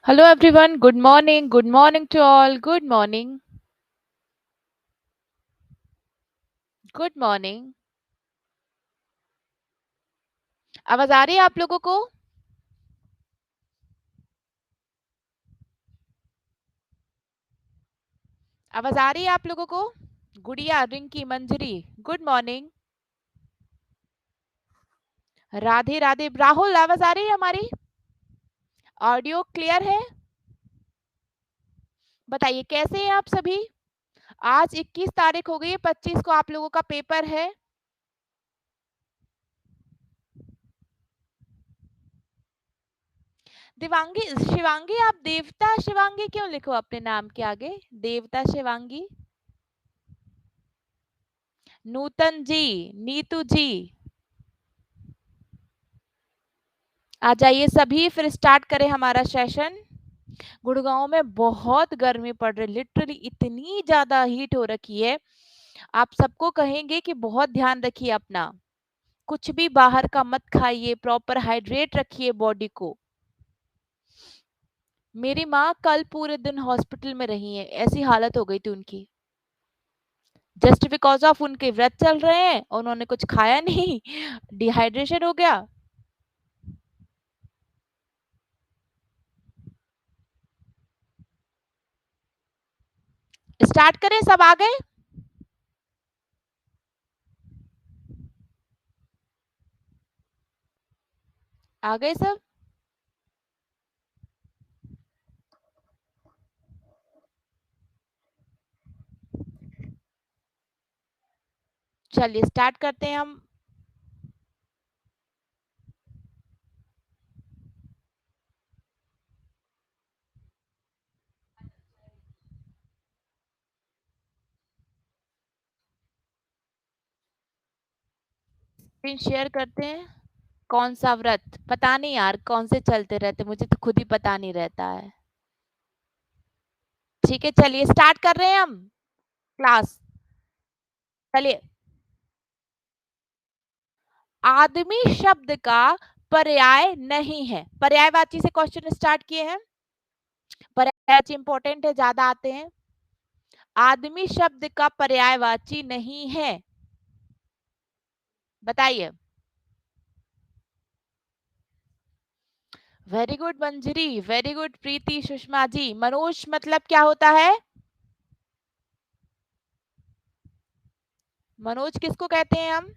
Hello everyone, good morning to all, good morning, good morning. आवाज आ रही है आप लोगों को? आवाज आ रही है आप लोगों को? गुड़िया, रिंकी, मंजरी, गुड मॉर्निंग। राधे राधे। राहुल, आवाज आ रही है हमारी? ऑडियो क्लियर है? बताइए कैसे हैं आप सभी? आज 21 तारीख हो गई है, 25 को आप लोगों का पेपर है। दिवांगी, शिवांगी, आप देवता शिवांगी क्यों लिखो अपने नाम के आगे? देवता शिवांगी। नूतन जी, नीतू जी, आ जाइए सभी, फिर स्टार्ट करें हमारा सेशन। गुड़गांव में बहुत गर्मी पड़ रही, लिटरली इतनी ज्यादा हीट हो रखी है। आप सबको कहेंगे कि बहुत ध्यान रखिए अपना, कुछ भी बाहर का मत खाइए, प्रॉपर हाइड्रेट रखिए बॉडी को। मेरी माँ कल पूरे दिन हॉस्पिटल में रही है, ऐसी हालत हो गई थी उनकी, जस्ट बिकॉज ऑफ उनके व्रत चल रहे हैं, उन्होंने कुछ खाया नहीं, डिहाइड्रेशन हो गया। स्टार्ट करें, सब आ गए? आ गए सब? चलिए स्टार्ट करते हैं हम। स्क्रीन शेयर करते हैं। कौन सा व्रत? पता नहीं यार, कौन से चलते रहते, मुझे तो खुद ही पता नहीं रहता है। ठीक है, चलिए स्टार्ट कर रहे हैं हम क्लास। चलिए, आदमी शब्द का पर्याय नहीं है। पर्यायवाची से क्वेश्चन स्टार्ट किए हैं। पर्यायवाची इंपॉर्टेंट है, ज्यादा आते हैं। आदमी शब्द का पर्यायवाची नहीं है, बताइए। वेरी गुड मंजरी, वेरी गुड प्रीति, सुषमा जी। मनोज मतलब क्या होता है? मनोज किसको कहते हैं हम?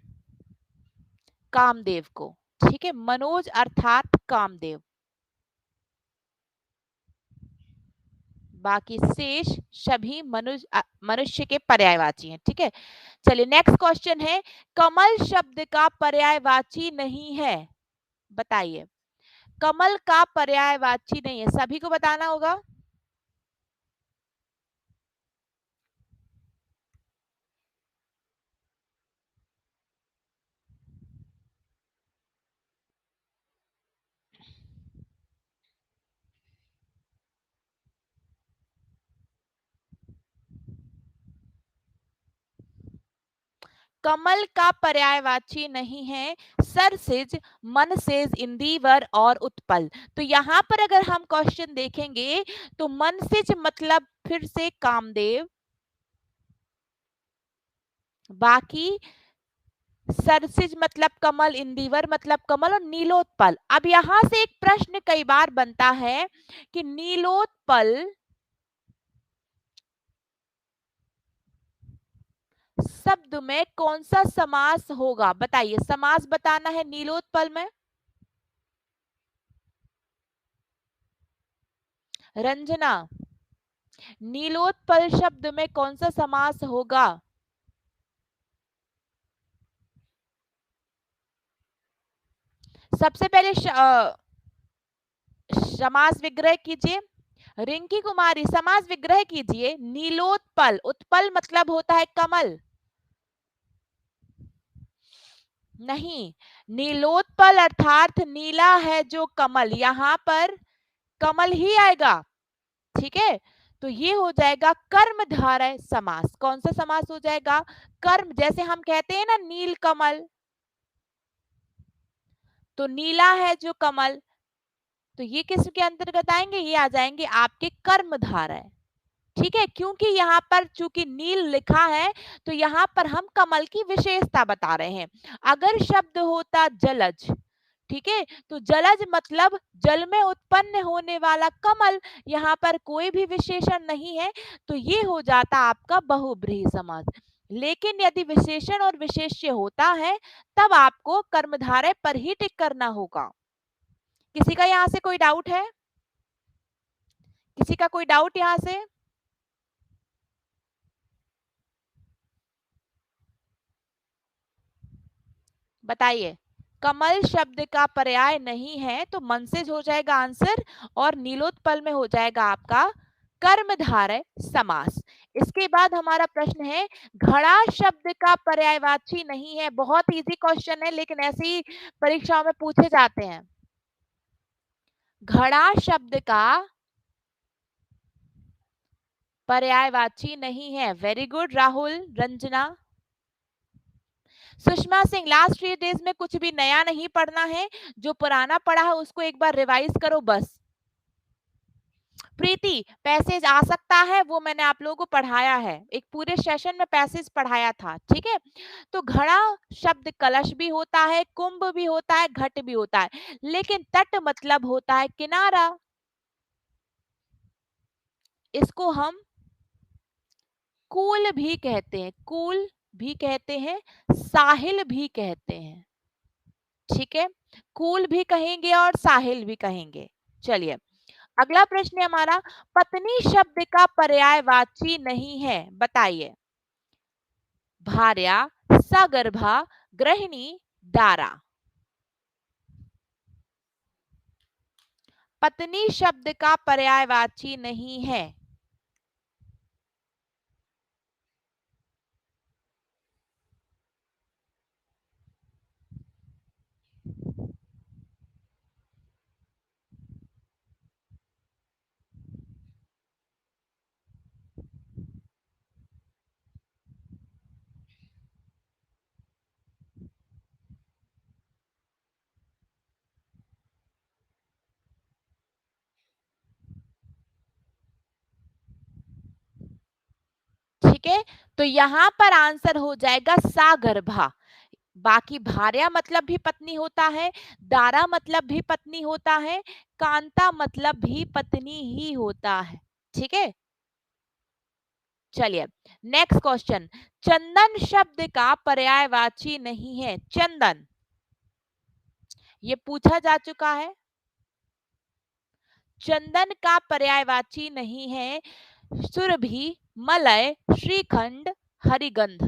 कामदेव को। ठीक है, मनोज अर्थात कामदेव। बाकी शेष सभी मनुष्य मनुष्य के पर्यायवाची हैं। ठीक है, चलिए नेक्स्ट क्वेश्चन है, कमल शब्द का पर्यायवाची नहीं है, बताइए। कमल का पर्यायवाची नहीं है, सभी को बताना होगा। कमल का पर्यायवाची नहीं है सरसिज, मनसिज, इंदिवर और उत्पल। तो यहां पर अगर हम क्वेश्चन देखेंगे तो मनसिज मतलब फिर से कामदेव, बाकी सरसिज मतलब कमल, इंदिवर मतलब कमल और नीलोत्पल। अब यहां से एक प्रश्न कई बार बनता है कि नीलोत्पल शब्द में कौन सा समास होगा, बताइए। समास बताना है नीलोत्पल में। रंजना, नीलोत्पल शब्द में कौन सा समास होगा? सबसे पहले समास विग्रह कीजिए। रिंकी कुमारी, समास विग्रह कीजिए। नीलोत्पल, उत्पल मतलब होता है कमल। नहीं, नीलोत्पल अर्थात नीला है जो कमल, यहां पर कमल ही आएगा। ठीक है, तो ये हो जाएगा कर्मधारय समास। कौन सा समास हो जाएगा? कर्म, जैसे हम कहते हैं ना नील कमल, तो नीला है जो कमल, तो ये किसके अंतर्गत आएंगे? ये आ जाएंगे आपके कर्मधारय। ठीक है, क्योंकि यहाँ पर चूंकि नील लिखा है तो यहाँ पर हम कमल की विशेषता बता रहे हैं। अगर शब्द होता जलज, ठीक है, तो जलज मतलब जल में उत्पन्न होने वाला कमल, यहाँ पर कोई भी विशेषण नहीं है, तो ये हो जाता आपका बहुब्रीहि समास। लेकिन यदि विशेषण और विशेष्य होता है तब आपको कर्मधारय पर ही टिक करना होगा। किसी का यहाँ से कोई डाउट है? किसी का कोई डाउट यहाँ से? बताइए। कमल शब्द का पर्याय नहीं है तो मनसेज हो जाएगा आंसर, और नीलोत्पल में हो जाएगा आपका कर्मधारय समास। इसके बाद हमारा प्रश्न है, घड़ा शब्द का पर्यायवाची नहीं है। बहुत इजी क्वेश्चन है लेकिन ऐसे ही परीक्षाओं में पूछे जाते हैं। घड़ा शब्द का पर्यायवाची नहीं है। Very good Rahul, Ranjana, Sushma Singh. Last 3 days में कुछ भी नया नहीं पढ़ना है, जो पुराना पढ़ा है उसको एक बार रिवाइज करो बस। प्रीति, पैसेज आ सकता है, वो मैंने आप लोगों को पढ़ाया है, एक पूरे सेशन में पैसेज पढ़ाया था। ठीक है, तो घड़ा शब्द कलश भी होता है, कुंभ भी होता है, घट भी होता है, लेकिन तट मतलब होता है किनारा। इसको हम कूल भी कहते हैं, कूल भी कहते हैं, साहिल भी कहते हैं। ठीक है, कूल भी कहेंगे और साहिल भी कहेंगे। चलिए, अगला प्रश्न है हमारा, पत्नी शब्द का पर्यायवाची नहीं है, बताइए। भार्या, सगर्भा, गृहिणी, दारा। पत्नी शब्द का पर्यायवाची नहीं है। ठीक है, तो यहां पर आंसर हो जाएगा सागर्भा। बाकी भार्या मतलब भी पत्नी होता है, दारा मतलब भी पत्नी होता है, कांता मतलब भी पत्नी ही होता है। ठीक है, चलिए नेक्स्ट क्वेश्चन, चंदन शब्द का पर्यायवाची नहीं है। चंदन, ये पूछा जा चुका है। चंदन का पर्यायवाची नहीं है सुरभि, मलय, श्रीखंड, हरिगंध।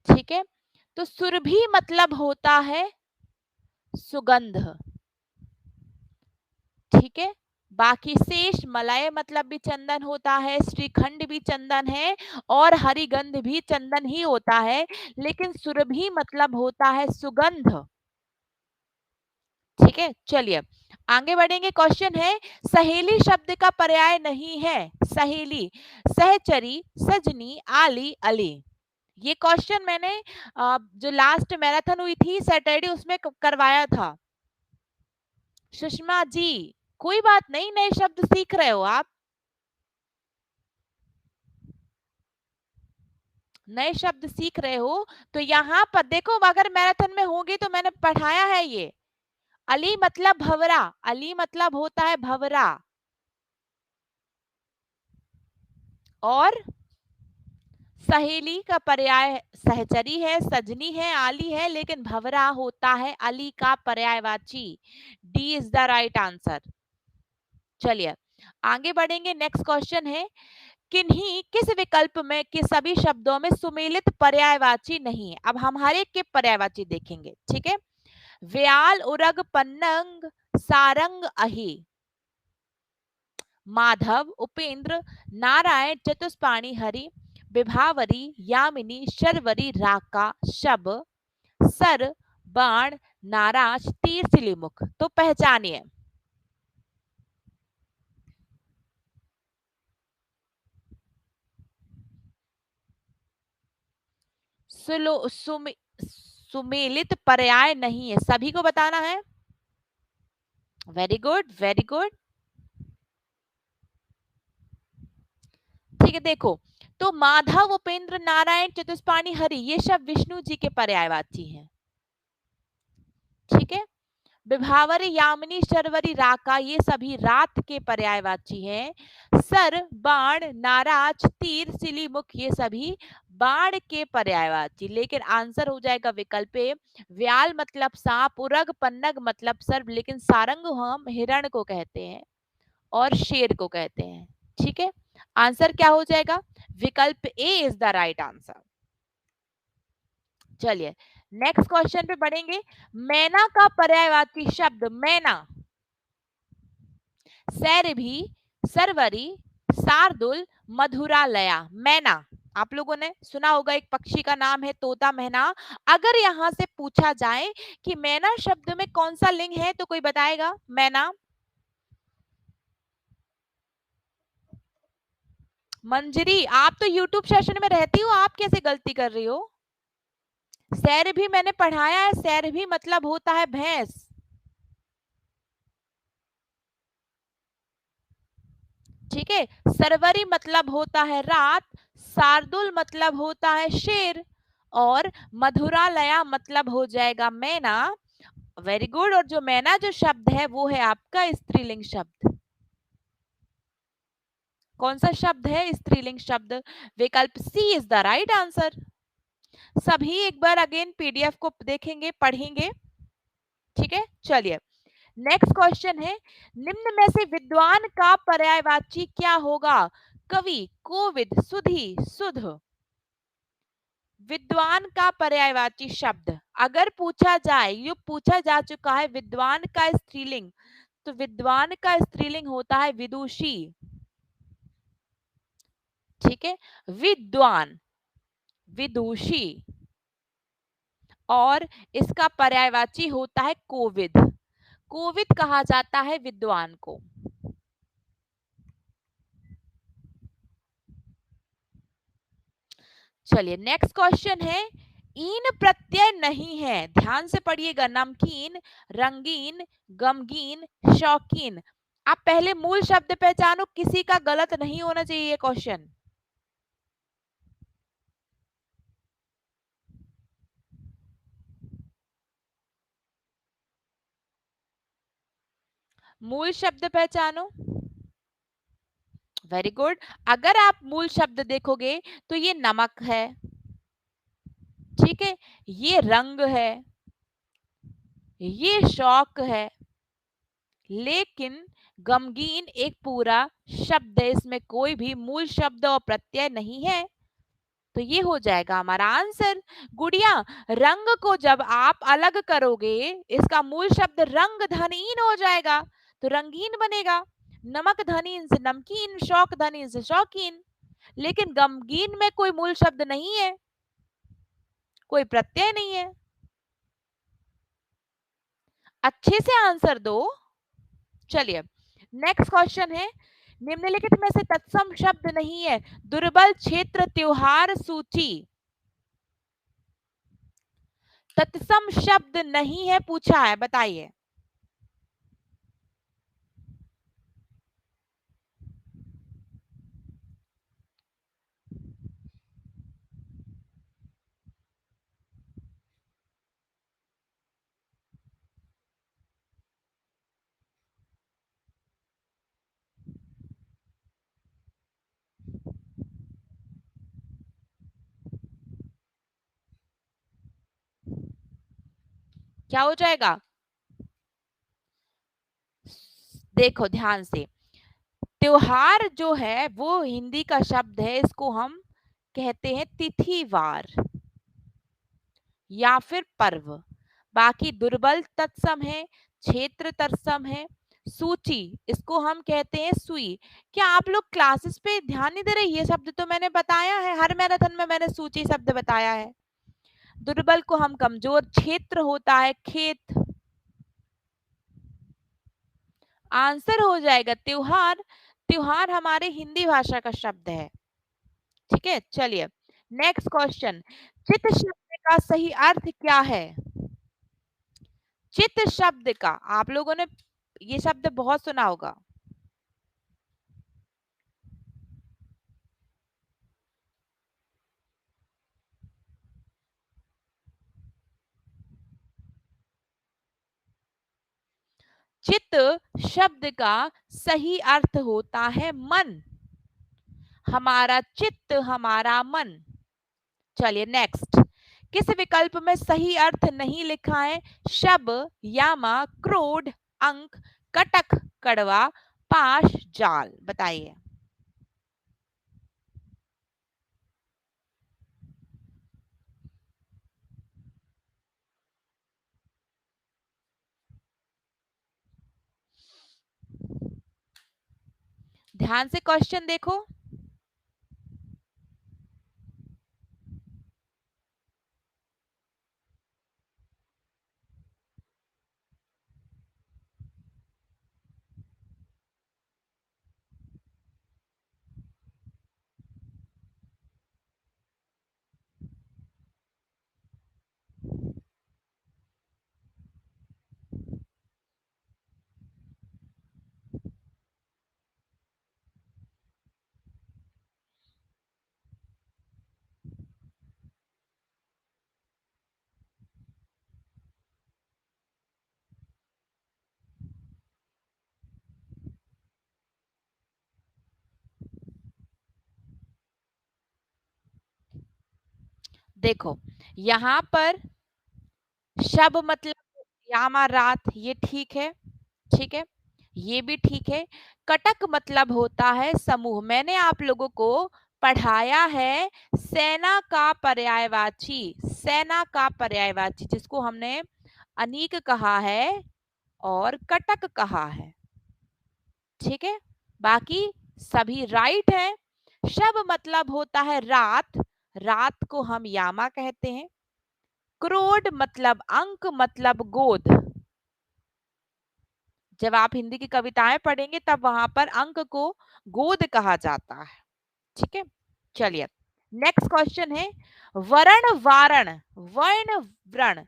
ठीक है, तो सुरभि मतलब होता है सुगंध। ठीक है, बाकी शेष मलय मतलब भी चंदन होता है, श्रीखंड भी चंदन है, और हरिगंध भी चंदन ही होता है, लेकिन सुरभि मतलब होता है सुगंध। ठीक है, चलिए आगे बढ़ेंगे। क्वेश्चन है, सहेली शब्द का पर्याय नहीं है। सहेली, सहचरी, सजनी, आली, अली। ये क्वेश्चन मैंने जो लास्ट मैराथन हुई थी सैटरडे उसमें करवाया था। सुषमा जी, कोई बात नहीं, नए शब्द सीख रहे हो आप, नए शब्द सीख रहे हो। तो यहाँ पर देखो, अगर मैराथन में होंगे तो मैंने पढ़ाया है ये। अली मतलब भवरा, अली मतलब होता है भवरा, और सहेली का पर्याय सहचरी है, सजनी है, आली है, लेकिन भवरा होता है अली का पर्यायवाची। D is the right answer. चलिए आगे बढ़ेंगे। नेक्स्ट क्वेश्चन है, किन्हीं किस विकल्प में के सभी शब्दों में सुमेलित पर्यायवाची नहीं है। अब हम हर एक के पर्यायवाची देखेंगे। ठीक है, व्याल, उरग, पन्नग, सारंग, अही, माधव, उपेंद्र, नारायण, चतुष्पाणी, हरि, विभावरी, यामिनी, शर्वरी, राका, शब, सर, बाण, नाराज, तीर, सिलीमुख। तो पहचानिए। सुमेलित पर्याय नहीं है, सभी को बताना है। Very good, very good. ठीक है, देखो, तो माधव, उपेंद्र, नारायण, चतुष्पाणी, हरि, ये सब विष्णु जी के पर्यायवाची हैं। ठीक है, विभावरी, यामिनी, शर्वरी, राका, ये सभी रात के पर्यायवाची हैं। सर, बाण, नाराज, तीर, सिलीमुख, ये सभी बाण के पर्यायवाची। लेकिन आंसर हो जाएगा विकल्प ए, व्याल मतलब सांप, उरग, पन्नग मतलब सर्प, लेकिन सारंग हम हिरण को कहते हैं और शेर को कहते हैं। ठीक है, आंसर क्या हो जाएगा? विकल्प ए इज द राइट आंसर। चलिए नेक्स्ट क्वेश्चन पे बढ़ेंगे। मैना का पर्यायवाची शब्द मैना, सैरभी, सरवरी, शार्दुल, मधुरालया। मैना आप लोगों ने सुना होगा, एक पक्षी का नाम है तोता मैना। अगर यहां से पूछा जाए कि मैना शब्द में कौन सा लिंग है तो कोई बताएगा? मैना, मंजरी, आप तो यूट्यूब सेशन में रहती हो, आप कैसे गलती कर रही हो? सैर भी मैंने पढ़ाया है, सैर भी मतलब होता है भैंस। ठीक है, सरवरी मतलब होता है रात, शार्दुल मतलब होता है शेर, और मधुरालया मतलब हो जाएगा मैना। Very good. और जो मैना जो शब्द है वो है आपका स्त्रीलिंग शब्द। कौन सा शब्द है स्त्रीलिंग शब्द? विकल्प सी इज द राइट आंसर। सभी एक बार अगेन पीडीएफ को देखेंगे, पढ़ेंगे। ठीक है, चलिए नेक्स्ट क्वेश्चन है, निम्न में से विद्वान का पर्यायवाची क्या होगा? कवि, कोविद, सुधी, सुध। विद्वान का पर्यायवाची शब्द अगर पूछा जाए, ये पूछा जा चुका है, विद्वान का स्त्रीलिंग, तो विद्वान का स्त्रीलिंग होता है विदुषी। ठीक है, विद्वान, विदुषी, और इसका पर्यायवाची होता है कोविद। कोविद कहा जाता है विद्वान को। चलिए नेक्स्ट क्वेश्चन है, ईन प्रत्यय नहीं है, ध्यान से पढ़िएगा, नमकीन, रंगीन, गमगीन, शौकीन। आप पहले मूल शब्द पहचानो, किसी का गलत नहीं होना चाहिए ये क्वेश्चन। मूल शब्द पहचानो। Very good. अगर आप मूल शब्द देखोगे तो ये नमक है, ठीक है, ये रंग है, ये शौक है, लेकिन गमगीन एक पूरा शब्द है, इसमें कोई भी मूल शब्द और प्रत्यय नहीं है, तो ये हो जाएगा हमारा आंसर। गुड़िया, रंग को जब आप अलग करोगे, इसका मूल शब्द रंग धनीन हो जाएगा, तो रंगीन बनेगा। नमक धनीन से नमकीन, शौक धनीन से शौकीन। लेकिन गमगीन में कोई मूल शब्द नहीं है, कोई प्रत्यय नहीं है। अच्छे से आंसर दो। चलिए नेक्स्ट क्वेश्चन है, निम्नलिखित में से तत्सम शब्द नहीं है, दुर्बल क्षेत्र त्योहार सूची। तत्सम शब्द नहीं है पूछा है, बताइए। क्या हो जाएगा? देखो ध्यान से, त्योहार जो है वो हिंदी का शब्द है, इसको हम कहते हैं तिथिवार या फिर पर्व। बाकी दुर्बल तत्सम है, क्षेत्र तत्सम है, सूची इसको हम कहते हैं सुई। क्या आप लोग क्लासेस पे ध्यान नहीं दे रहे? ये शब्द तो मैंने बताया है, हर मैराथन में मैंने सूची शब्द बताया है। दुर्बल को हम कमजोर, क्षेत्र होता है खेत। आंसर हो जाएगा त्योहार। त्योहार हमारे हिंदी भाषा का शब्द है। ठीक है, चलिए नेक्स्ट क्वेश्चन, चित शब्द का सही अर्थ क्या है? चित शब्द का आप लोगों ने ये शब्द बहुत सुना होगा। चित शब्द का सही अर्थ होता है मन। हमारा चित्त, हमारा मन। चलिए नेक्स्ट। किस विकल्प में सही अर्थ नहीं लिखा है? शब, यामा, क्रोध, अंक, कटक, कड़वा, पाश, जाल। बताइए। ध्यान से क्वेश्चन देखो। देखो यहां पर शब मतलब यामा रात, ये ठीक है। ठीक है, ये भी ठीक है। कटक मतलब होता है समूह। मैंने आप लोगों को पढ़ाया है सेना का पर्यायवाची, सेना का पर्यायवाची जिसको हमने अनीक कहा है और कटक कहा है। ठीक है, बाकी सभी राइट है। शब मतलब होता है रात, रात को हम यामा कहते हैं। क्रोड मतलब अंक मतलब गोद। जब आप हिंदी की कविताएं पढ़ेंगे तब वहां पर अंक को गोद कहा जाता है। ठीक है, चलिए नेक्स्ट क्वेश्चन है वर्ण वारण, वर्ण व्रण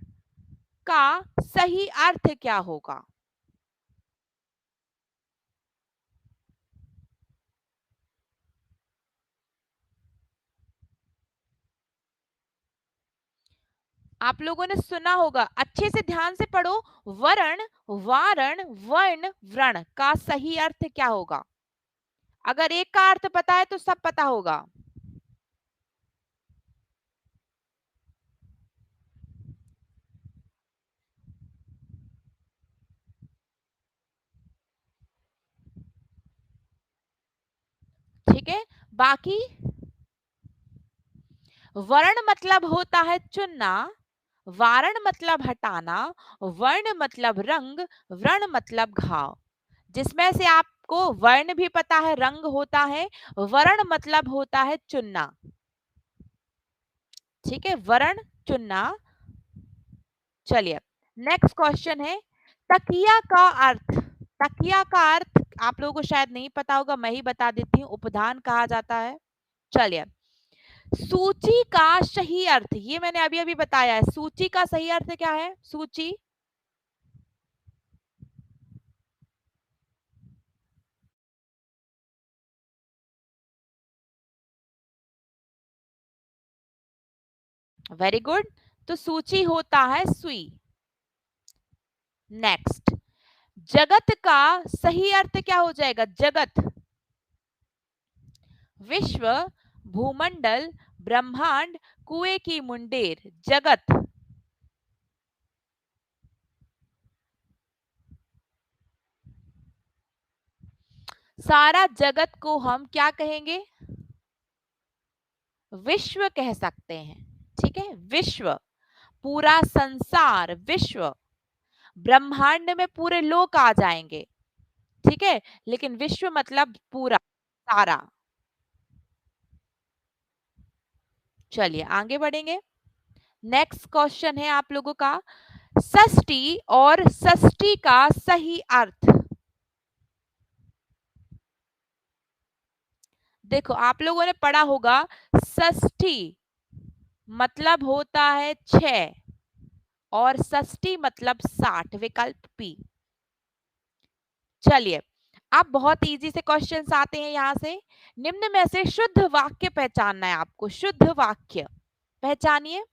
का सही अर्थ क्या होगा? आप लोगों ने सुना होगा, अच्छे से ध्यान से पढ़ो। वर्ण वारण वर्ण व्रण का सही अर्थ क्या होगा? अगर एक का अर्थ पता है तो सब पता होगा। ठीक है, बाकी वर्ण मतलब होता है चुनना, वारण मतलब हटाना, वर्ण मतलब रंग, व्रण मतलब घाव। जिसमें से आपको वर्ण भी पता है रंग होता है, वर्ण मतलब होता है चुनना। ठीक है, वर्ण चुनना। चलिए नेक्स्ट क्वेश्चन है तकिया का अर्थ। तकिया का अर्थ आप लोगों को शायद नहीं पता होगा, मैं ही बता देती हूँ। उपधान कहा जाता है। चलिए, सूची का सही अर्थ, ये मैंने अभी अभी बताया है। सूची का सही अर्थ क्या है? सूची। वेरी गुड, तो सूची होता है सुई। नेक्स्ट, जगत का सही अर्थ क्या हो जाएगा? जगत, विश्व, भूमंडल, ब्रह्मांड, कुएं की मुंडेर। जगत, सारा जगत को हम क्या कहेंगे? विश्व कह सकते हैं। ठीक है, विश्व, पूरा संसार, विश्व। ब्रह्मांड में पूरे लोक आ जाएंगे। ठीक है, लेकिन विश्व मतलब पूरा, सारा। चलिए आगे बढ़ेंगे। नेक्स्ट क्वेश्चन है आप लोगों का षष्ठी और षष्ठी का सही अर्थ। देखो आप लोगों ने पढ़ा होगा षष्ठी मतलब होता है 6 और षष्ठी मतलब 60, विकल्प बी। चलिए, अब बहुत इजी से क्वेश्चंस आते हैं यहाँ से। निम्न में से शुद्ध वाक्य पहचानना है आपको, शुद्ध वाक्य पहचानिए।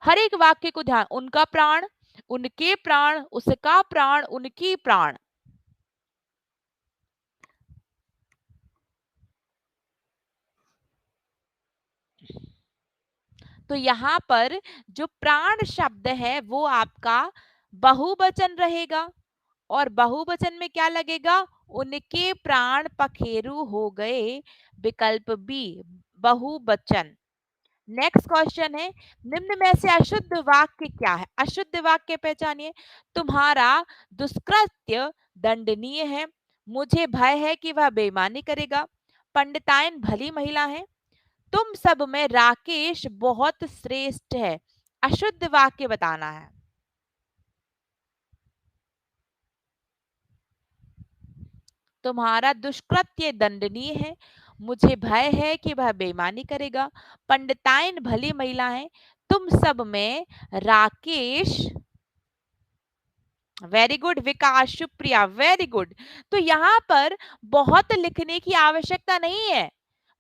हर एक वाक्य को ध्यान, उनका प्राण, उनके प्राण, उसका प्राण, उनकी प्राण। तो यहाँ पर जो प्राण शब्द है वो आपका बहुवचन रहेगा, और बहुवचन में क्या लगेगा, उनके प्राण पखेरु हो गए, विकल्प बी बहुवचन। नेक्स्ट क्वेश्चन है, निम्न में से अशुद्ध वाक्य क्या है? अशुद्ध वाक्य पहचानिए। तुम्हारा दुष्कृत्य दंडनीय है, मुझे भय है कि वह बेईमानी करेगा, पंडितायन भली महिला है, तुम सब में राकेश बहुत श्रेष्ठ है। अशुद्ध वाक्य बताना है। तुम्हारा दुष्कृत्य दंडनीय है, मुझे भय है कि वह बेईमानी करेगा, पंडितायन भली महिला है, तुम सब में राकेश, वेरी गुड विकास, सुप्रिया, वेरी गुड। तो यहाँ पर बहुत लिखने की आवश्यकता नहीं है,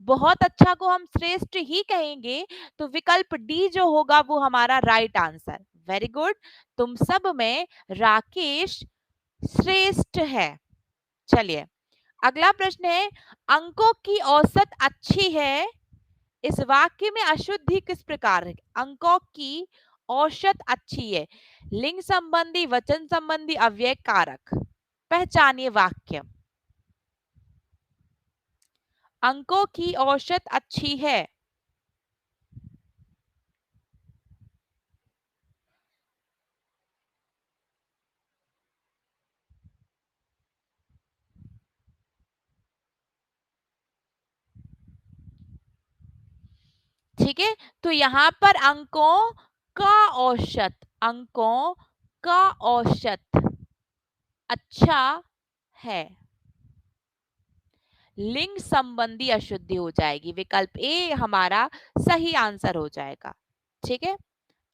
बहुत अच्छा को हम श्रेष्ठ ही कहेंगे, तो विकल्प डी जो होगा वो हमारा राइट आंसर। वेरी गुड, तुम सब में राकेश श्रेष्ठ है। चलिए, अगला प्रश्न है, अंकों की औसत अच्छी है, इस वाक्य में अशुद्धि किस प्रकार है? अंकों की औसत अच्छी है, लिंग संबंधी, वचन संबंधी, अव्यय कारक। पहचानिए वाक्य। अंकों की औसत अच्छी है, ठीक है। तो यहां पर अंकों का औसत, अंकों का औसत अच्छा है, लिंग संबंधी अशुद्धि हो जाएगी, विकल्प ए हमारा सही आंसर हो जाएगा। ठीक है,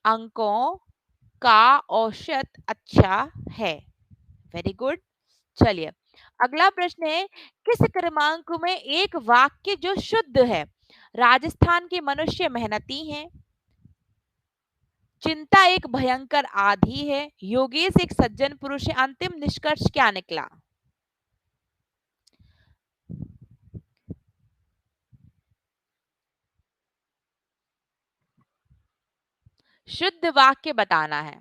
अंकों का औसत अच्छा है, वेरी गुड। चलिए, अगला प्रश्न है, किस क्रमांक में एक वाक्य जो शुद्ध है? राजस्थान के मनुष्य मेहनती हैं, चिंता एक भयंकर आंधी है, योगेश एक सज्जन पुरुष है, अंतिम निष्कर्ष क्या निकला? शुद्ध वाक्य बताना है।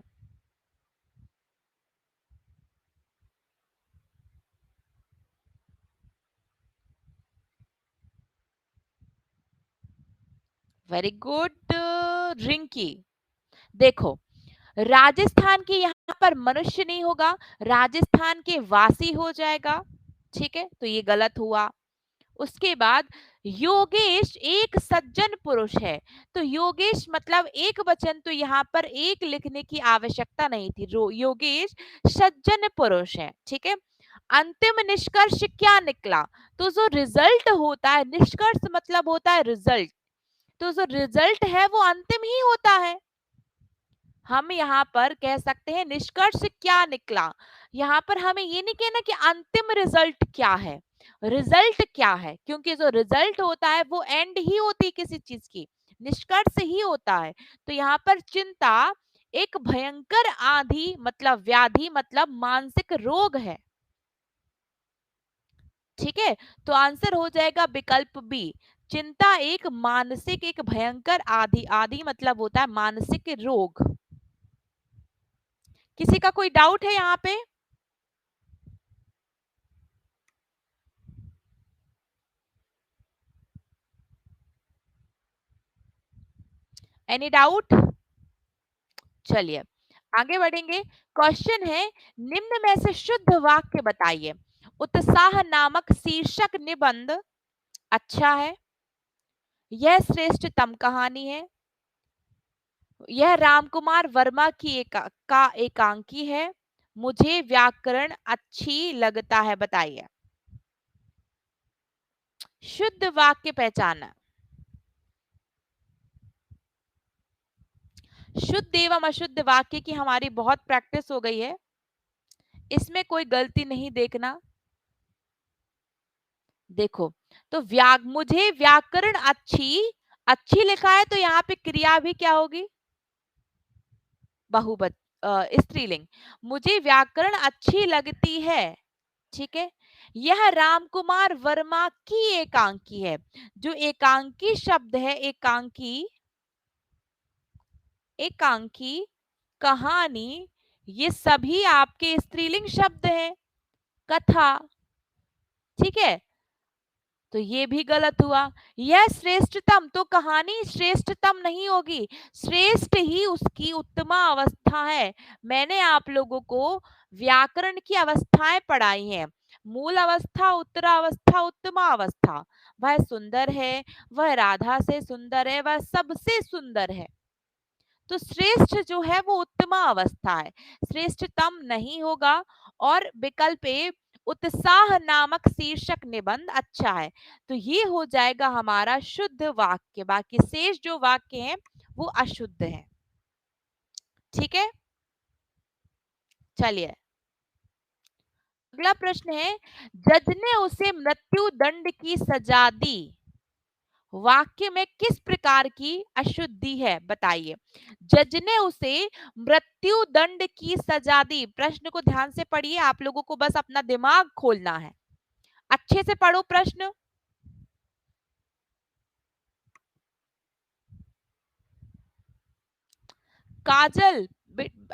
Very good Rinki. देखो, राजस्थान के यहाँ पर मनुष्य नहीं होगा, राजस्थान के वासी हो जाएगा, ठीक है, तो ये गलत हुआ। उसके बाद योगेश एक सज्जन पुरुष है, तो योगेश मतलब एक वचन, तो यहाँ पर एक लिखने की आवश्यकता नहीं थी, योगेश सज्जन पुरुष है, ठीक है। अंतिम निष्कर्ष क्या निकला? तो जो रिजल्ट होता है, निष्कर्ष मतलब होता है रिजल्ट, तो जो रिजल्ट है वो अंतिम ही होता है। हम यहाँ पर कह सकते हैं निष्कर्ष क्या निकला, यहाँ पर हमें ये नहीं कहना कि अंतिम रिजल्ट क्या है, रिजल्ट क्या है, क्योंकि जो रिजल्ट होता है वो एंड ही होती है किसी चीज की, निष्कर्ष ही होता है। तो यहाँ पर चिंता एक भयंकर आंधी मतलब व्याधि मतलब मानसिक रोग है, ठीक है। तो आंसर हो जाएगा विकल्प बी, चिंता एक मानसिक एक भयंकर आदि, आदि मतलब होता है मानसिक रोग। किसी का कोई डाउट है यहाँ पे? Any doubt? चलिए, आगे बढ़ेंगे। क्वेश्चन है, निम्न में से शुद्ध वाक्य बताइए। उत्साह नामक शीर्षक निबंध अच्छा है, यह श्रेष्ठतम कहानी है, यह रामकुमार वर्मा की का एकांकी है, मुझे व्याकरण अच्छी लगता है, बताइए। शुद्ध वाक्य पहचाना। शुद्ध एवं अशुद्ध वाक्य की हमारी बहुत प्रैक्टिस हो गई है, इसमें कोई गलती नहीं देखना। देखो, तो मुझे व्याकरण अच्छी, अच्छी लिखा है तो यहाँ पे क्रिया भी क्या होगी? स्त्रीलिंग। मुझे व्याकरण अच्छी लगती है, ठीक है। यह रामकुमार वर्मा की एकांकी है। जो एकांकी शब्द है, एकांकी, एकांकी, कहानी, ये सभी आपके स्त्रीलिंग शब्द हैं। कथा, ठीक है, तो ये भी गलत हुआ। यह श्रेष्ठतम, तो कहानी श्रेष्ठतम नहीं होगी, श्रेष्ठ ही उसकी उत्तमा अवस्था है। मैंने आप लोगों को व्याकरण की अवस्थाएं पढ़ाई हैं। मूल अवस्था, उत्तरावस्था, उत्तमा अवस्था। वह सुंदर है, वह राधा से सुंदर है, वह सबसे सुंदर है। तो श्रेष्ठ जो है वो उत्तमा अवस्था है, श्रेष्ठतम नहीं होगा। और विकल्प ए, उत्साह नामक शीर्षक निबंध अच्छा है। तो ये हो जाएगा हमारा शुद्ध वाक्य, बाकी शेष जो वाक्य हैं वो अशुद्ध हैं। ठीक है, चलिए अगला प्रश्न है, जज ने उसे मृत्यु दंड की सजा दी, वाक्य में किस प्रकार की अशुद्धि है बताइए। जज ने उसे मृत्यु दंड की सजा दी, प्रश्न को ध्यान से पढ़िए, आप लोगों को बस अपना दिमाग खोलना है, अच्छे से पढ़ो प्रश्न। काजल,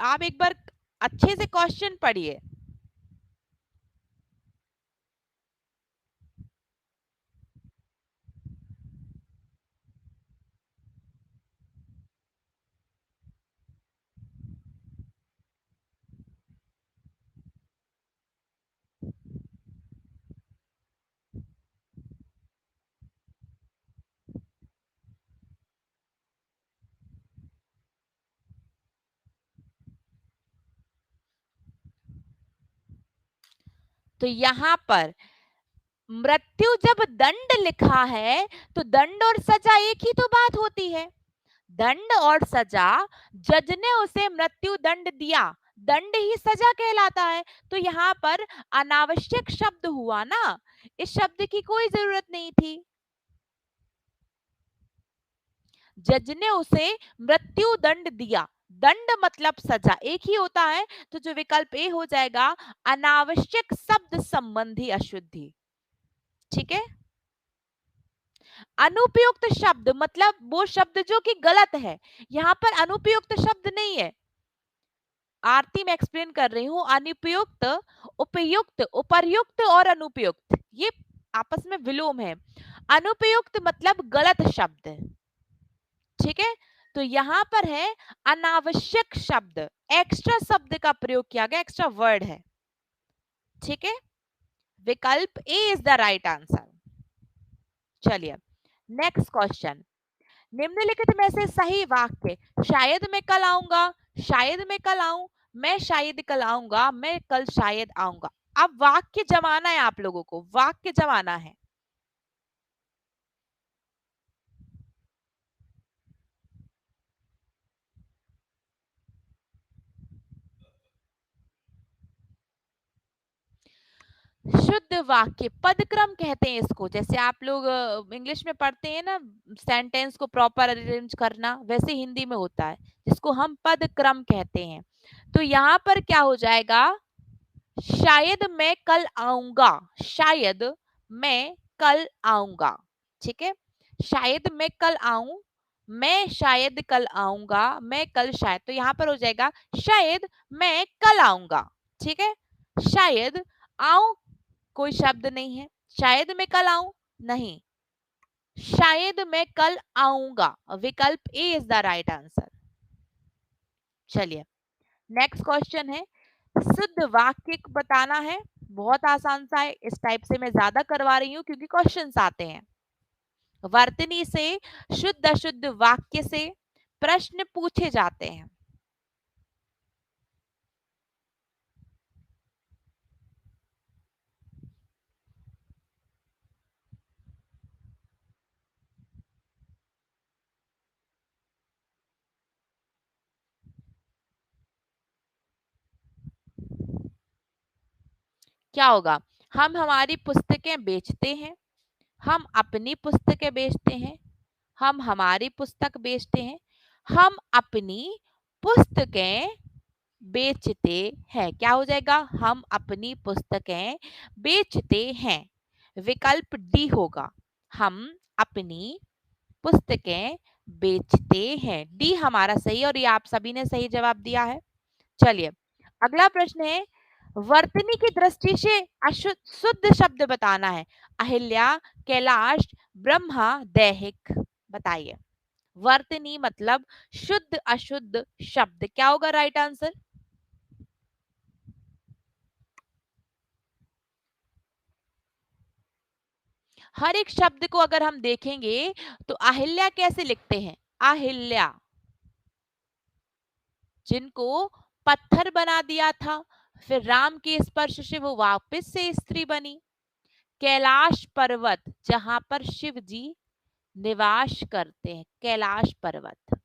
आप एक बार अच्छे से क्वेश्चन पढ़िए। तो यहां पर मृत्यु जब दंड लिखा है तो दंड और सजा एक ही तो बात होती है। दंड और सजा, जज ने उसे मृत्यु दंड दिया, दंड ही सजा कहलाता है। तो यहाँ पर अनावश्यक शब्द हुआ ना, इस शब्द की कोई जरूरत नहीं थी। जज ने उसे मृत्यु दंड दिया, दंड मतलब सजा एक ही होता है। तो जो विकल्प ए हो जाएगा अनावश्यक शब्द संबंधी अशुद्धि। ठीक है, अनुपयुक्त शब्द मतलब वो शब्द जो कि गलत है, यहां पर अनुपयुक्त शब्द नहीं है। आरती मैं एक्सप्लेन कर रही हूं, अनुपयुक्त, उपयुक्त, उपर्युक्त और अनुपयुक्त ये आपस में विलोम है। अनुपयुक्त मतलब गलत शब्द, ठीक है। तो यहां पर है अनावश्यक शब्द, एक्स्ट्रा शब्द का प्रयोग किया गया, एक्स्ट्रा वर्ड है। ठीक है, विकल्प ए इज द राइट आंसर। चलिए नेक्स्ट क्वेश्चन, निम्नलिखित में से सही वाक्य, शायद मैं कल आऊंगा, शायद मैं कल आऊं, मैं शायद कल आऊंगा, मैं कल शायद आऊंगा। अब वाक्य जमाना है, आप लोगों को वाक्य जमाना है। शुद्ध वाक्य, पदक्रम कहते हैं इसको, जैसे आप लोग इंग्लिश में पढ़ते हैं ना सेंटेंस को प्रॉपर अरेंज करना, वैसे हिंदी में होता है जिसको हम पदक्रम कहते हैं। तो यहाँ पर क्या हो जाएगा, शायद मैं कल आऊंगा, शायद मैं कल आऊंगा। ठीक है, शायद मैं कल आऊं, मैं शायद कल आऊंगा, मैं कल शायद, तो यहां पर हो जाएगा शायद मैं कल आऊंगा। ठीक है, शायद आऊं कोई शब्द नहीं है, शायद मैं कल आऊं नहीं, शायद मैं कल आऊंगा, विकल्प ए इज द राइट आंसर। चलिए नेक्स्ट क्वेश्चन है, शुद्ध वाक्य बताना है, बहुत आसान सा है, इस टाइप से मैं ज्यादा करवा रही हूँ क्योंकि क्वेश्चंस आते हैं। वर्तनी से, शुद्ध अशुद्ध वाक्य से प्रश्न पूछे जाते हैं। क्या होगा? हम हमारी पुस्तकें बेचते हैं, हम अपनी पुस्तकें बेचते हैं, हम हमारी पुस्तक बेचते हैं, हम अपनी पुस्तकें बेचते हैं। क्या हो जाएगा? हम अपनी पुस्तकें बेचते हैं। विकल्प डी होगा, हम अपनी पुस्तकें बेचते हैं। डी हमारा सही, और ये आप सभी ने सही जवाब दिया है। चलिए, अगला प्रश्न है, वर्तनी की दृष्टि से अशुद्ध शुद्ध शब्द बताना है। अहिल्या, कैलाश, ब्रह्मा, दैहिक। बताइए, वर्तनी मतलब शुद्ध अशुद्ध शब्द, क्या होगा राइट आंसर? हर एक शब्द को अगर हम देखेंगे तो अहिल्या कैसे लिखते हैं? अहिल्या, जिनको पत्थर बना दिया था, फिर राम के स्पर्श से वो वापस से स्त्री बनी। कैलाश पर्वत, जहां पर शिव जी निवास करते हैं, कैलाश पर्वत।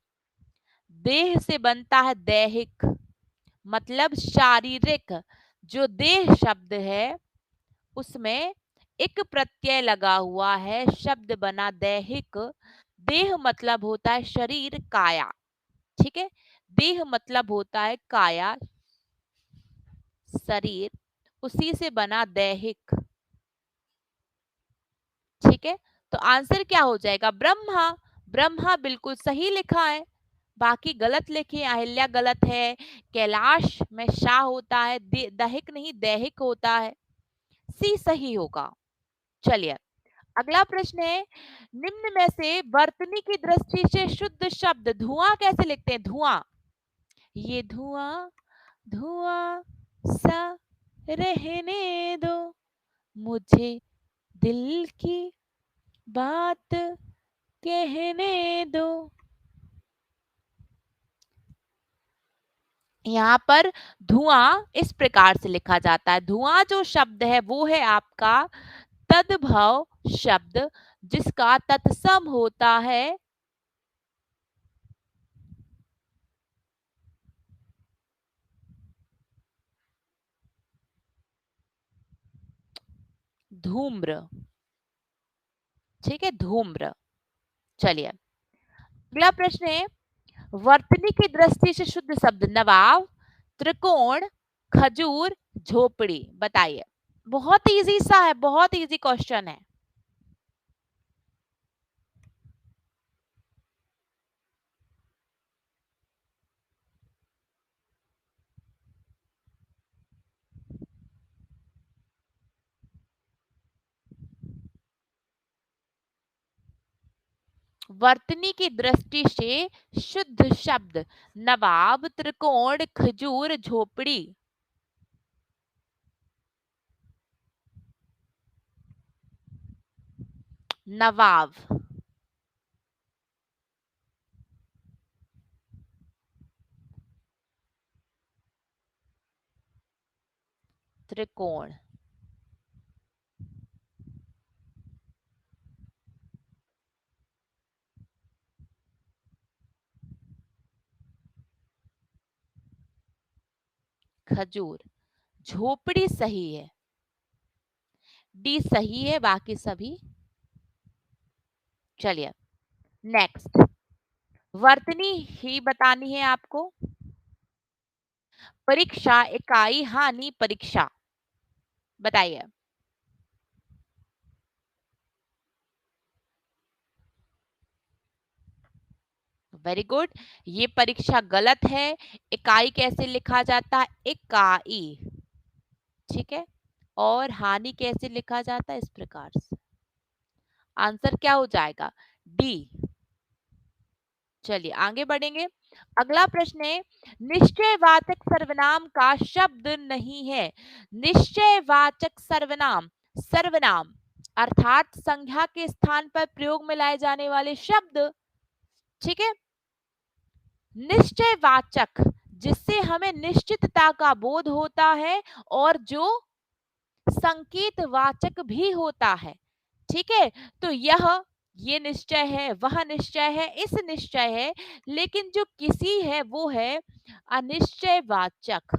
देह से बनता है दैहिक, मतलब शारीरिक। जो देह शब्द है उसमें एक प्रत्यय लगा हुआ है, शब्द बना दैहिक। देह मतलब होता है शरीर, काया। ठीक है, देह मतलब होता है काया, शरीर, उसी से बना दैहिक। ठीक है, तो आंसर क्या हो जाएगा? ब्रह्मा। ब्रह्मा बिल्कुल सही लिखा है, बाकी गलत लिखे। अहिल्या गलत है, कैलाश में शाह होता है, दैहिक नहीं दैहिक होता है। सी सही होगा। चलिए, अगला प्रश्न है, निम्न में से वर्तनी की दृष्टि से शुद्ध शब्द धुआं कैसे लिखते हैं? धुआं, ये धुआं धुआं सा रहने दो, मुझे दिल की बात कहने दो। यहाँ पर धुआं इस प्रकार से लिखा जाता है। धुआं जो शब्द है वो है आपका तद्भव शब्द, जिसका तत्सम होता है धूम्र। ठीक है, धूम्र। चलिए, अगला प्रश्न है, वर्तनी की दृष्टि से शुद्ध शब्द नवाब, त्रिकोण, खजूर, झोपड़ी। बताइए, बहुत इजी सा है, बहुत इजी क्वेश्चन है। वर्तनी की दृष्टि से शुद्ध शब्द नवाब, त्रिकोण, खजूर, झोपड़ी। नवाब, त्रिकोण, खजूर, झोपड़ी सही है। डी सही है, बाकी सभी। चलिए, नेक्स्ट, वर्तनी ही बतानी है आपको। परीक्षा, इकाई, हानि, परीक्षा। बताइए, वेरी गुड। ये परीक्षा गलत है। इकाई कैसे लिखा जाता है? इकाई। ठीक है, और हानि कैसे लिखा जाता है? इस प्रकार से। आंसर क्या हो जाएगा? डी। चलिए, आगे बढ़ेंगे। अगला प्रश्न है, निश्चयवाचक सर्वनाम का शब्द नहीं है। निश्चयवाचक सर्वनाम, सर्वनाम अर्थात संज्ञा के स्थान पर प्रयोग में लाए जाने वाले शब्द। ठीक है, निश्चयवाचक, जिससे हमें निश्चितता का बोध होता है, और जो संकेतवाचक भी होता है। ठीक है, तो ये निश्चय है, वह निश्चय है, इस निश्चय है, लेकिन जो किसी है वो है अनिश्चयवाचक।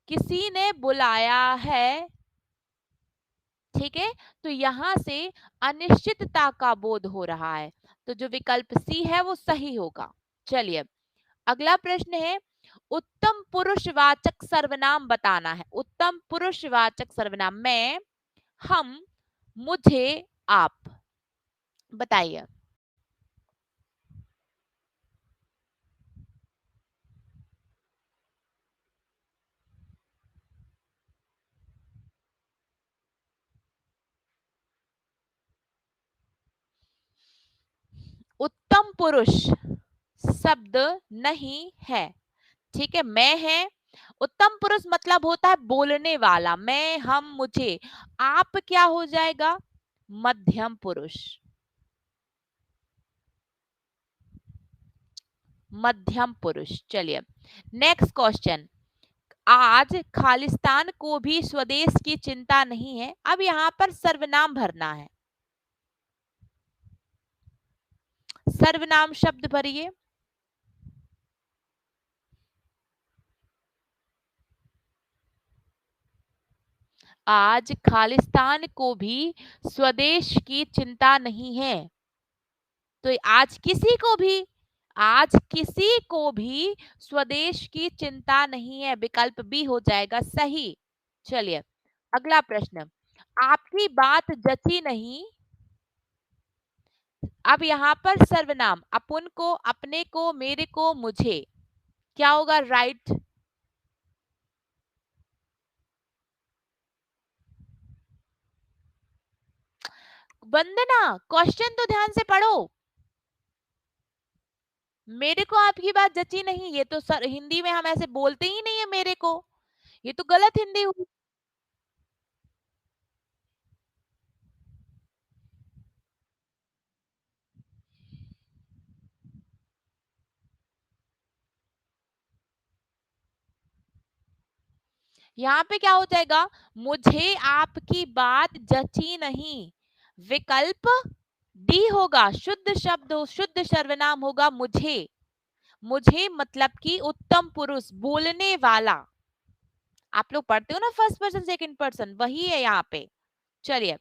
किसी ने बुलाया है, ठीक है, तो यहां से अनिश्चितता का बोध हो रहा है, तो जो विकल्प सी है वो सही होगा। चलिए अगला प्रश्न है, उत्तम पुरुषवाचक सर्वनाम बताना है। उत्तम पुरुषवाचक सर्वनाम, मैं, हम, मुझे, आप, बताइए। उत्तम पुरुष शब्द नहीं है, ठीक है, मैं है। उत्तम पुरुष मतलब होता है बोलने वाला, मैं, हम, मुझे। आप क्या हो जाएगा? मध्यम पुरुष। मध्यम पुरुष। चलिए नेक्स्ट क्वेश्चन, आज खालिस्तान को भी स्वदेश की चिंता नहीं है। अब यहां पर सर्वनाम भरना है, सर्वनाम शब्द भरिए। आज खालिस्तान को भी स्वदेश की चिंता नहीं है, तो आज किसी को भी, आज किसी को भी स्वदेश की चिंता नहीं है, विकल्प बी हो जाएगा सही। चलिए अगला प्रश्न, आपकी बात जची नहीं। अब यहाँ पर सर्वनाम, अपन को, अपने को, मेरे को, मुझे, क्या होगा राइट? वंदना, क्वेश्चन तो ध्यान से पढ़ो। मेरे को आपकी बात जची नहीं, ये तो सर हिंदी में हम ऐसे बोलते ही नहीं है मेरे को, ये तो गलत हिंदी हुई। यहाँ पे क्या हो जाएगा? मुझे आपकी बात जची नहीं, विकल्प डी होगा, शुद्ध शब्द शुद्ध सर्वनाम होगा मुझे। मुझे मतलब कि उत्तम पुरुष, बोलने वाला। आप लोग पढ़ते हो ना फर्स्ट पर्सन सेकंड पर्सन, वही है यहाँ पे। चलिए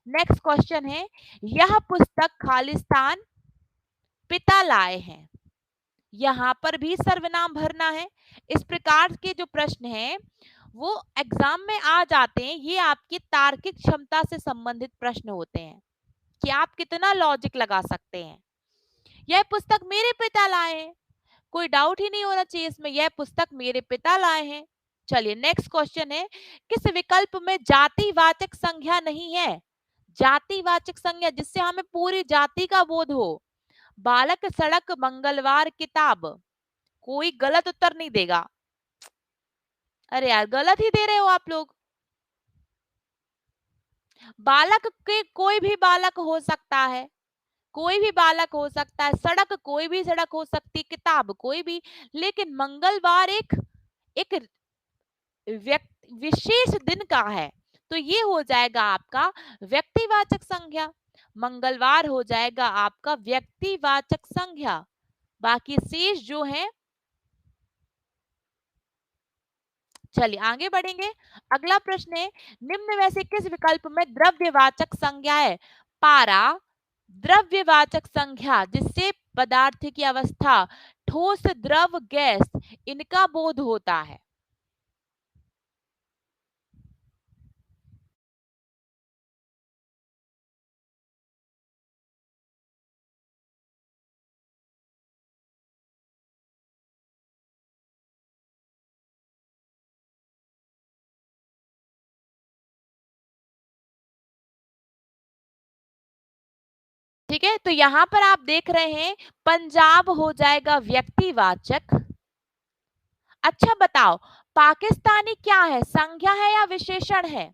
नेक्स्ट क्वेश्चन है, यह पुस्तक खालिस्तान पिता लाए हैं। यहाँ पर भी सर्वनाम भरना है। इस प्रकार के जो प्रश्न हैं वो एग्जाम में आ जाते हैं, ये आपकी तार्किक क्षमता से संबंधित प्रश्न होते हैं कि आप कितना लॉजिक लगा सकते हैं। यह पुस्तक मेरे पिता लाए हैं, कोई डाउट ही नहीं होना चाहिए इसमें, यह पुस्तक मेरे पिता लाए हैं। चलिए नेक्स्ट क्वेश्चन है, किस विकल्प में जातिवाचक संज्ञा नहीं है? जातिवाचक संज्ञा जिससे हमें पूरी जाति का बोध हो। बालक, सड़क, मंगलवार, किताब। कोई गलत उत्तर नहीं देगा। अरे यार गलत ही दे रहे हो आप लोग। बालक के कोई भी बालक हो सकता है, कोई भी बालक हो सकता है, सड़क कोई भी सड़क हो सकती, किताब कोई भी, लेकिन मंगलवार एक एक विशेष दिन का है, तो ये हो जाएगा आपका व्यक्तिवाचक संज्ञा। मंगलवार हो जाएगा आपका व्यक्तिवाचक संज्ञा। बाकी शेष जो है, चलिए आगे बढ़ेंगे। अगला प्रश्न है, निम्न में से किस विकल्प में द्रव्यवाचक संज्ञा है? पारा द्रव्यवाचक संज्ञा जिससे पदार्थ की अवस्था, ठोस, द्रव, गैस, इनका बोध होता है। ठीक है, तो यहां पर आप देख रहे हैं पंजाब हो जाएगा व्यक्तिवाचक। अच्छा बताओ, पाकिस्तानी क्या है, संज्ञा है या विशेषण है?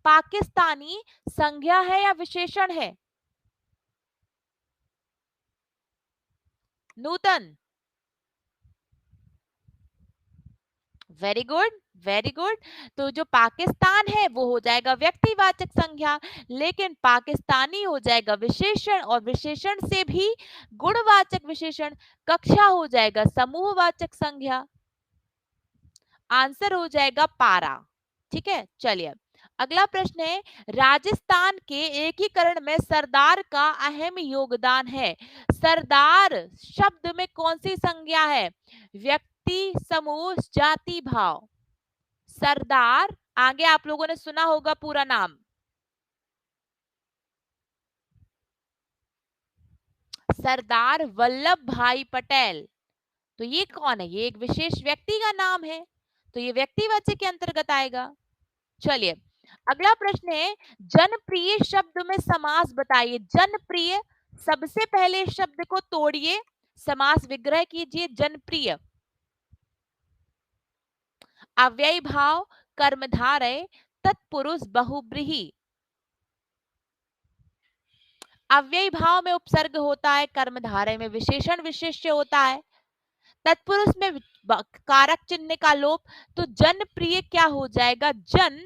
पाकिस्तानी संज्ञा है या विशेषण है? नूतन, वेरी गुड, वेरी गुड। तो जो पाकिस्तान है वो हो जाएगा व्यक्तिवाचक संज्ञा, लेकिन पाकिस्तानी हो जाएगा विशेषण, और विशेषण से भी गुणवाचक विशेषण। कक्षा हो जाएगा समूहवाचक संज्ञा। आंसर हो जाएगा पारा। ठीक है चलिए अगला प्रश्न है, राजस्थान के एकीकरण में सरदार का अहम योगदान है। सरदार शब्द में कौन सी संज्ञा है? व्यक्ति, समूह, जाति, भाव। सरदार, आगे आप लोगों ने सुना होगा पूरा नाम, सरदार वल्लभ भाई पटेल। तो ये कौन है? ये एक विशेष व्यक्ति का नाम है, तो ये व्यक्तिवाचक के अंतर्गत आएगा। चलिए, अगला प्रश्न है, जनप्रिय शब्द में समास बताइए। जनप्रिय, सबसे पहले इस शब्द को तोड़िए, समास विग्रह कीजिए। जनप्रिय, अव्ययी भाव, कर्मधारय, तत्पुरुष, बहुब्रीहि। अव्ययी भाव में उपसर्ग होता है, कर्मधारय में विशेषण विशेष्य होता है, तत्पुरुष में कारक चिन्ह का लोप। तो जनप्रिय क्या हो जाएगा? जन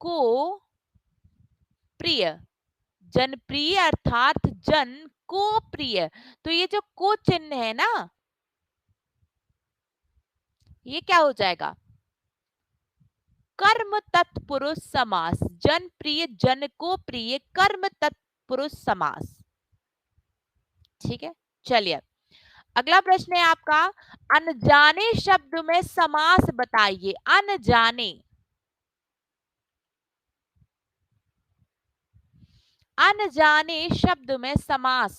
को प्रिय, जनप्रिय अर्थात जन को प्रिय। तो ये जो को चिन्ह है ना, ये क्या हो जाएगा? कर्म तत्पुरुष समास। जनप्रिय, जन को प्रिय, कर्म तत्पुरुष समास। ठीक है, चलिए, अगला प्रश्न है आपका, अनजाने शब्द में समास बताइए। अनजाने, अनजाने शब्द में समास,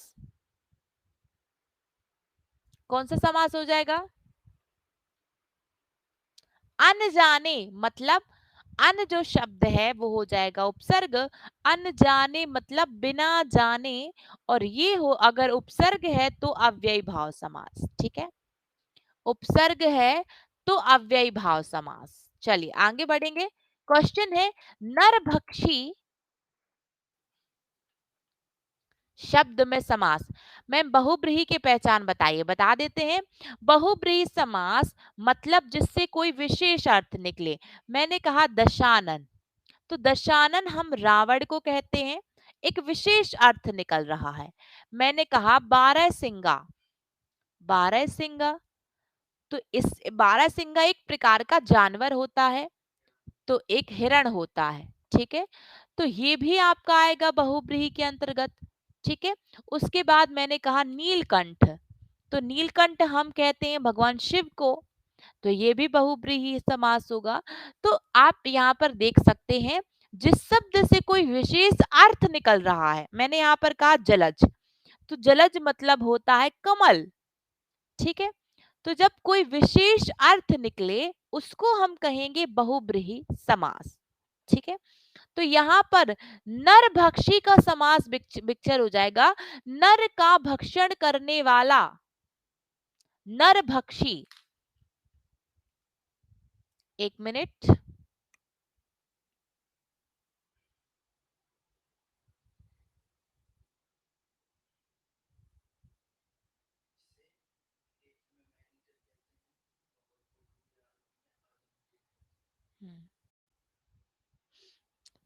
कौन सा समास हो जाएगा? अनजाने मतलब अन जो शब्द है वो हो जाएगा उपसर्ग, अनजाने मतलब बिना जाने, और ये हो अगर उपसर्ग है तो अव्ययी भाव समास। ठीक है, उपसर्ग है तो अव्ययी भाव समास। चलिए आगे बढ़ेंगे। क्वेश्चन है, नरभक्षी शब्द में समास। मैम बहुब्रीहि की पहचान बताइए। बता देते हैं, बहुब्रीहि समास मतलब जिससे कोई विशेष अर्थ निकले। मैंने कहा दशानन, तो दशानन हम रावण को कहते हैं, एक विशेष अर्थ निकल रहा है। मैंने कहा बारहसिंगा, बारहसिंगा, तो इस बारहसिंगा एक प्रकार का जानवर होता है, तो एक हिरण होता है। ठीक है, तो ये भी आपका आएगा बहुब्रीहि के अंतर्गत। ठीक है, उसके बाद मैंने कहा नीलकंठ, तो नीलकंठ हम कहते हैं भगवान शिव को, तो ये भी बहुब्रीहि समास होगा। तो आप यहाँ पर देख सकते हैं, जिस शब्द से कोई विशेष अर्थ निकल रहा है, मैंने यहाँ पर कहा जलज, तो जलज मतलब होता है कमल। ठीक है, तो जब कोई विशेष अर्थ निकले उसको हम कहेंगे बहुब्रीहि समास। ठीक है, तो यहाँ पर नरभक्षी का समास पिक्चर हो जाएगा, नर का भक्षण करने वाला, नरभक्षी। एक मिनट,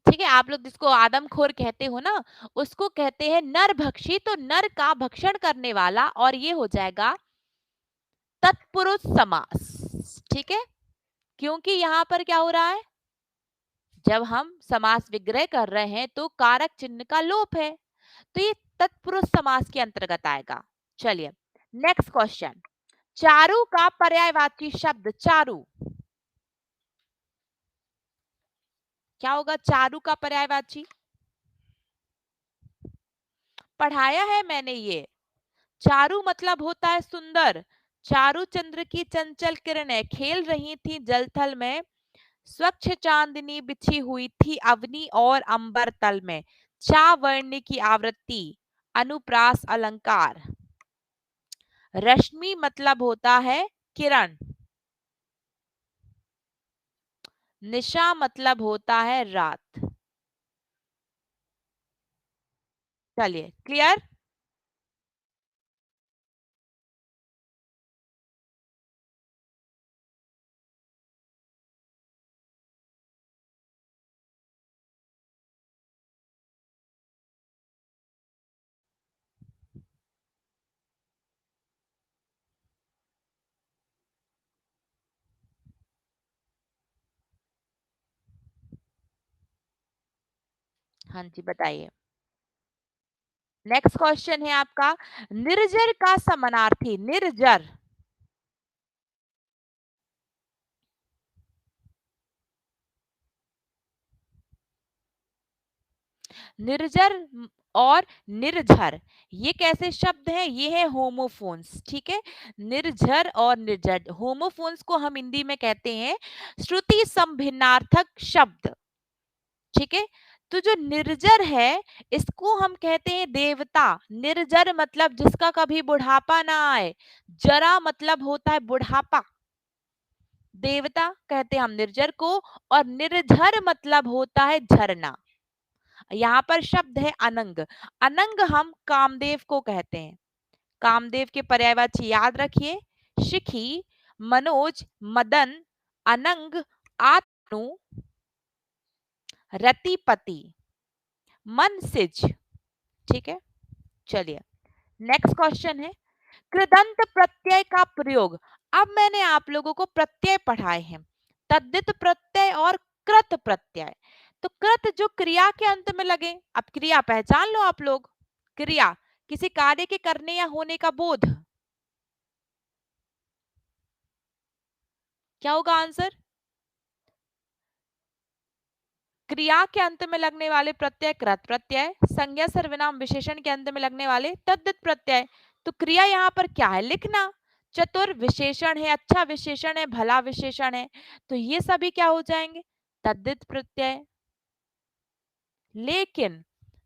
ठीक है, आप लोग जिसको आदमखोर कहते हो ना, उसको कहते हैं नरभक्षी, तो नर का भक्षण करने वाला, और ये हो जाएगा तत्पुरुष समास। ठीक है, क्योंकि यहां पर क्या हो रहा है, जब हम समास विग्रह कर रहे हैं तो कारक चिन्ह का लोप है, तो ये तत्पुरुष समास के अंतर्गत आएगा। चलिए, नेक्स्ट क्वेश्चन, चारु का पर्यायवाची शब्द। चारु क्या होगा? चारु का पर्यायवाची पढ़ाया है मैंने ये। चारु मतलब होता है सुंदर। चारु चंद्र की चंचल किरणें खेल रही थी जलथल में, स्वच्छ चांदनी बिछी हुई थी अवनी और अंबर तल में। चा वर्ण की आवृत्ति, अनुप्रास अलंकार। रश्मि मतलब होता है किरण। निशा मतलब होता है रात। चलिए, क्लियर। हाँ जी, बताइए। नेक्स्ट क्वेश्चन है आपका, निर्जर का समानार्थी, निर्जर। निर्जर और निर्झर, ये कैसे शब्द हैं? ये है होमोफोन्स, ठीक है। निर्झर और निर्जर, होमोफोन्स को हम हिंदी में कहते हैं श्रुति संभिन्नार्थक शब्द, ठीक है। तो जो निर्जर है, इसको हम कहते हैं देवता। निर्जर मतलब जिसका कभी बुढ़ापा ना आए, जरा मतलब होता है बुढ़ापा, देवता कहते हैं हम निर्जर को। और निर्झर मतलब होता है झरना। यहाँ पर शब्द है अनंग, अनंग हम कामदेव को कहते हैं। कामदेव के पर्यायवाची याद रखिए, शिखी, मनोज, मदन, अनंग, आत्नु, रतिपति, मनसिज, ठीक है। चलिए, नेक्स्ट क्वेश्चन है, कृदंत प्रत्यय का प्रयोग। अब मैंने आप लोगों को प्रत्यय पढ़ाए हैं, तद्धित प्रत्यय और कृत प्रत्यय। तो कृत जो क्रिया के अंत में लगे, अब क्रिया पहचान लो आप लोग। क्रिया किसी कार्य के करने या होने का बोध, क्या होगा आंसर? क्रिया के अंत में लगने वाले प्रत्यय कृत प्रत्यय, संज्ञा सर्वनाम विशेषण के अंत में लगने वाले तद्धित प्रत्यय। तो क्रिया यहाँ पर क्या है? लिखना। चतुर विशेषण है, अच्छा विशेषण है, भला विशेषण है, तो ये सभी क्या हो जाएंगे? तद्धित प्रत्यय। लेकिन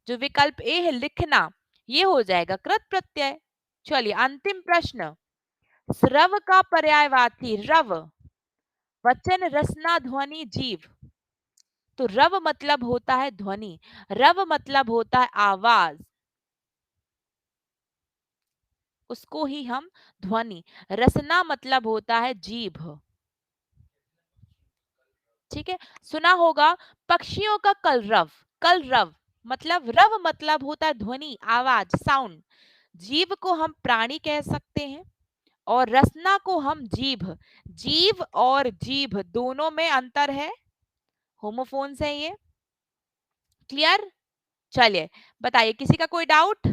जो विकल्प ए है लिखना, ये हो जाएगा कृत प्रत्यय। चलिए, अंतिम प्रश्न, रव का पर्यायवाची रव, वचन रसना ध्वनि जीव। तो रव मतलब होता है ध्वनि, रव मतलब होता है आवाज, उसको ही हम ध्वनि, रसना मतलब होता है जीभ, ठीक है। सुना होगा पक्षियों का कलरव, कलरव मतलब, रव मतलब होता है ध्वनि, आवाज, साउंड। जीव को हम प्राणी कह सकते हैं और रसना को हम जीभ। जीव और जीभ दोनों में अंतर है, होमोफोन्स है ये। क्लियर? चलिए, बताइए, किसी का कोई डाउट?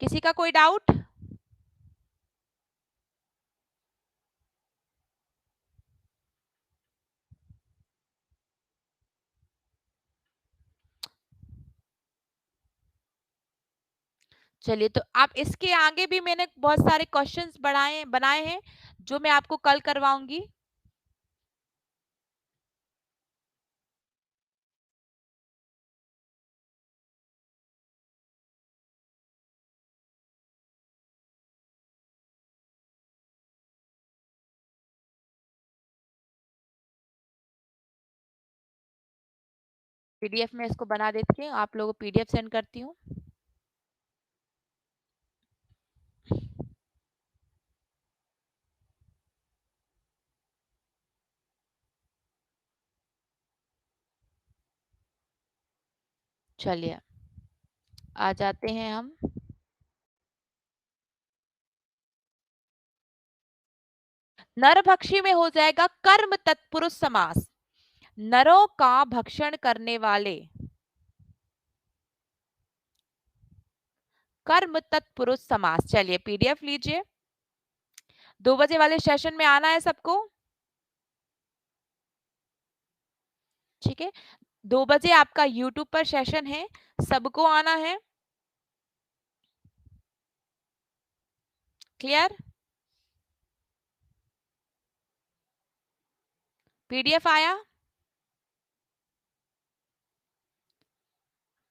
किसी का कोई डाउट? चलिए, तो आप इसके आगे भी मैंने बहुत सारे क्वेश्चंस बढ़ाए बनाए हैं, जो मैं आपको कल करवाऊंगी। पीडीएफ में इसको बना देती हूँ, आप लोगों को पीडीएफ सेंड करती हूँ। चलिए, आ जाते हैं हम। नरभक्षी में हो जाएगा कर्म तत्पुरुष समास, नरों का भक्षण करने वाले, कर्म तत्पुरुष समास। चलिए, पीडीएफ लीजिए, 2 बजे वाले सेशन में आना है सबको, ठीक है। 2 बजे आपका यूट्यूब पर सेशन है, सबको आना है। क्लियर? पीडीएफ आया?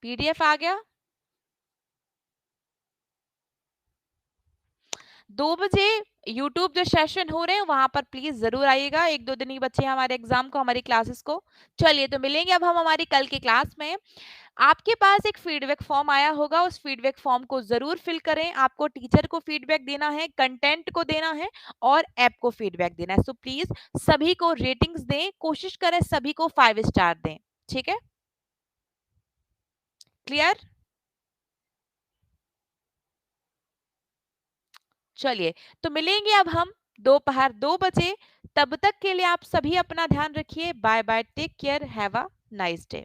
पीडीएफ आ गया? 2 बजे यूट्यूब जो सेशन हो रहे हैं वहां पर प्लीज जरूर आइएगा, 1-2 दिन ही बचे हैं हमारे एग्जाम को, हमारी क्लासेस को। चलिए, तो मिलेंगे अब हम हमारी कल की क्लास में। आपके पास एक फीडबैक फॉर्म आया होगा, उस फीडबैक फॉर्म को जरूर फिल करें। आपको टीचर को फीडबैक देना है, कंटेंट को देना है और ऐप को फीडबैक देना है। सो प्लीज सभी को रेटिंग्स दें, कोशिश करें सभी को 5 स्टार दें, ठीक है। क्लियर? चलिए, तो मिलेंगे अब हम दोपहर 2 बजे। तब तक के लिए आप सभी अपना ध्यान रखिए। Bye bye, take care, have a nice day.